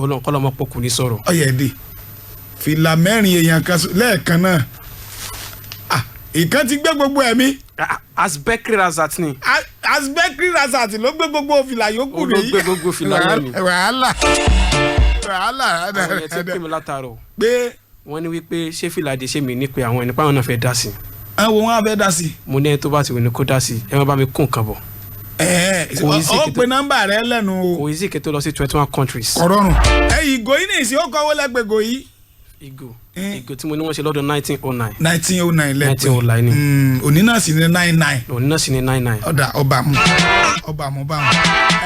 ògo Ọlọ́run kọ́ lọ́mọ pọ̀ kò ní sọ̀rọ̀. ọ̀yẹ̀dẹ̀ fìlà mẹ́rin èèyàn kan lẹ́ẹ̀kan náà ìkan ti gbé gbogbo ẹ̀mí. Abdulquadri Aderogba ni. Abdulquadri Aderogba ló gbé gbogbo fìlà yòókù nìyí. ó ló gbé gbogbo fìlà lẹ́nu. wàhálà. àwọn ẹ̀ ti pè mí látàárọ̀. pé wọ́n ní wípé ṣé fìlà dé ṣé mi ní pé àwọn ẹni pàwọn náà fẹ́ dá sí. àwọn wọn á fẹ́ dá sí. mo ní ẹni tó bá ti wù ní kó dá sí ẹ má bá mi kún nǹkan bọ̀. ó pe nọ́mbà rẹ lẹ́nu o. kò easy kí tó lọ sí 21 countries. ọ̀rọ̀rùn ìgò yìí nìyí ó kọ́wọ́ lẹ́gbẹ̀ẹ́ ìgò yìí. ìgò tí mo ní wọ́n ṣe lọ́dún 1909. 1909 lẹ́gbẹ̀ẹ́ 1909 ni. òní náà sì ní 99. òní náà sì ní 99. ọ̀dà ọba mu báwọn.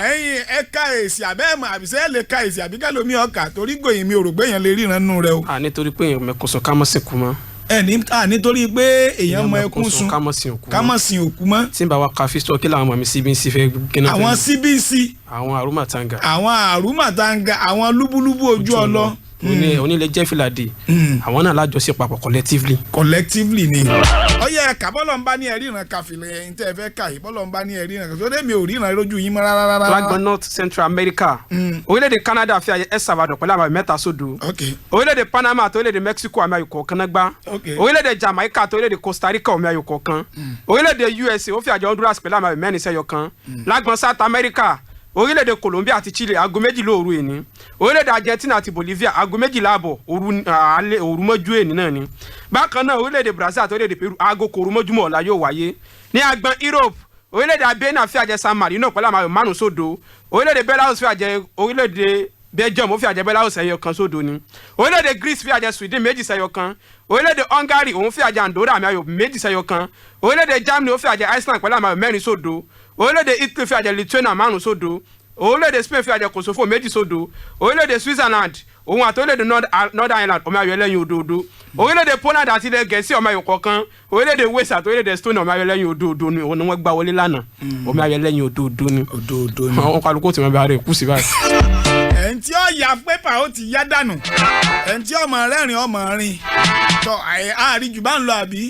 ẹ̀yin ẹ ká èsì àbẹ́ẹ̀mọ̀ àbísẹ́ ẹ̀ lè ká èsì àbíkẹ́ lomi ọkà torí gòyìn mi ò rò pé èèyàn lè ríran nù rẹ o. nítorí pé èèyàn mẹ́kún sọ ká mọ́ sìnkú mọ́. nítorí pé èèyàn mọ ẹkún sun ká mọ̀ sin òkú mọ́. tí n bá wa ka fíṣọ kí làwọn ọmọ mi CBC fẹ́ gíná. àwọn CBC. àwọn àrùmàtàǹgà. àwọn lúbúlúbú ojú ọlọ. onílé jẹ́ fìlà dé. àwọn náà lájọṣe papọ̀ collectively ni. ọyẹ ẹ̀ka bọ́lọ̀ ń bá ní ẹ̀rí ìran kàfìlẹ̀ ẹ̀yìn tẹ́ ẹ fẹ́ kà yìí bọ́lọ̀ ń bá ní ẹ̀rí ìran kàfìlẹ̀ tó dé mi ò rí ìran lójú yín mọ́ rárá. lágbọn North Central America orílẹ̀-èdè Canada fi àyè El Salvador pẹ̀lú àmì 3 sódò. orílẹ̀-èdè Panama àti orílẹ̀-èdè Mexico àmì ayò kọ̀ọ̀kan náà gbá. orílẹ̀-èdè Jamaica àti orílẹ̀-èdè Costa Rica àmì ayò kọ̀ọ̀kan. orílẹ̀-èdè USA ó fi àjọ Honduras pẹ̀lú àmì 4 sẹ́yọ̀kan. lágbọn South America orílẹ̀-èdè Colombia àti Chile aago 2 lóru èní. orílẹ̀-èdè Argentina àti Bolivia aago 2 àbọ̀ òru mọ́jú èní náà ni. bákan náà orílẹ̀-èdè Brazil àti orílẹ̀-èdè Peru aago kòru mọ́júmọ́ ọ̀la yóò wáyé. ní agbọn Europe orílẹ̀-èdè Albania fi àjẹ San Marino pẹ̀lú àmì 5 sódò. orílẹ̀-èdè Belarus fi àjẹ orílẹ̀-èdè Belgium ó fi àjẹ Belarus ẹyọkan sódò ni. orílẹ̀-èdè Greece fi àjẹ Sweden 2 sẹ́yọkan. orílẹ̀-èdè Hungary òun fi àjẹ Andorra àmì ayò 2 sẹ́yọkan. orílẹ̀-èdè Germany ó fi àjẹ Iceland pẹ̀lú àmì 4 sódò. orílẹ̀-èdè Italy fi àjẹ Lithuania 5 sódò. orílẹ̀-èdè Spain fi àjẹ Kosovo 2 sódò. orílẹ̀-èdè Switzerland òun àti orílẹ̀-èdè Northern Ireland ọmọ ayò ẹlẹ́yin òdòdó. orílẹ̀-èdè Poland àti ilẹ̀ Gẹ̀ẹ́sì ọmọ ayò kọ̀ọ̀kan. orílẹ̀-èdè Wales àti orílẹ̀-èdè Estonia ọmọ ayò ẹlẹ́yin òdòdó ni òun ni wọ́n gbá wọlé lánàá ọmọ ayò ẹlẹ́yin òdòdó ni. àwọn kálukú tí wọ́n bá rẹ̀ kú sí báyìí. ẹni tí ó ya pépà ó ti yá dànù ẹni tí ọmọ rẹ́rìn ọmọ rìn tọ àárín jù bá ń lọ àbí.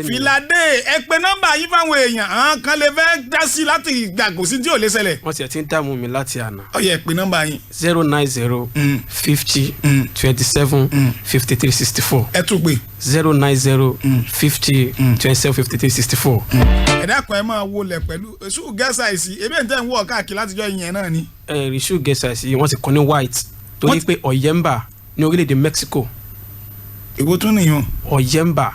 Fìlà dé ẹ pè nọ́mbà yìí fáwọn èèyàn àwọn kan lè fẹ́ dá sí láti ìgbà kò sí tí ò lè ṣẹlẹ̀. wọ́n ti ń dààmú mi láti àná. ó yẹ pè nọ́mbà yìí. 090 50 27 53 64. ẹ tún pè. 090 50 27 53 64. ẹ dákun ẹ máa wọlé pẹ̀lú ṣú gẹ́sà ìsì ebi ẹ̀ ń tẹ́ ń wọ̀ káàkiri látijọ́ ìyẹn náà ni. ṣú gẹ́sà ìsì wọ́n ti kọ́ ní white torí pé ọ̀yẹ́mbà ní orílẹ̀-èdè Mexico. èwo tún nìyẹn. ọ̀yẹ́mbà.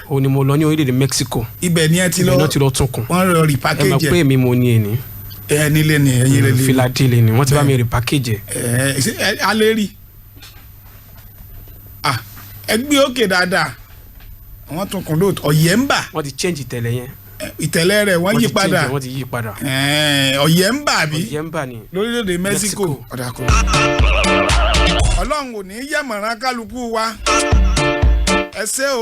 òun ni mo lọ ní orílẹ̀-èdè Mexico. ibẹ̀ ni ẹ ti lọ ibẹ̀ náà ti lọ tún kùn. wọ́n rọ repackage. ẹ mọ̀ pé èmi mo ní ẹni. ẹ nílé ni ẹyin lè lè. Fìlà dé lè ní wọ́n ti bá mi repackage. alẹ́ rí ẹ gbé òkè dáadáa wọ́n tún kùn lóòótọ́ ọ̀yẹ́mbà. wọ́n ti change ìtẹ̀lẹ̀ yẹn. ìtẹ̀lẹ̀ rẹ̀ wọ́n yí padà. wọ́n ti yí padà. ọ̀yẹ́mbà bí. ọ̀yẹ́mbà ni. lórílẹ̀‐èdè Mexico. Ọlọ́run ò ní yẹ̀mọ̀ràn kálukú wa ẹ ṣé o.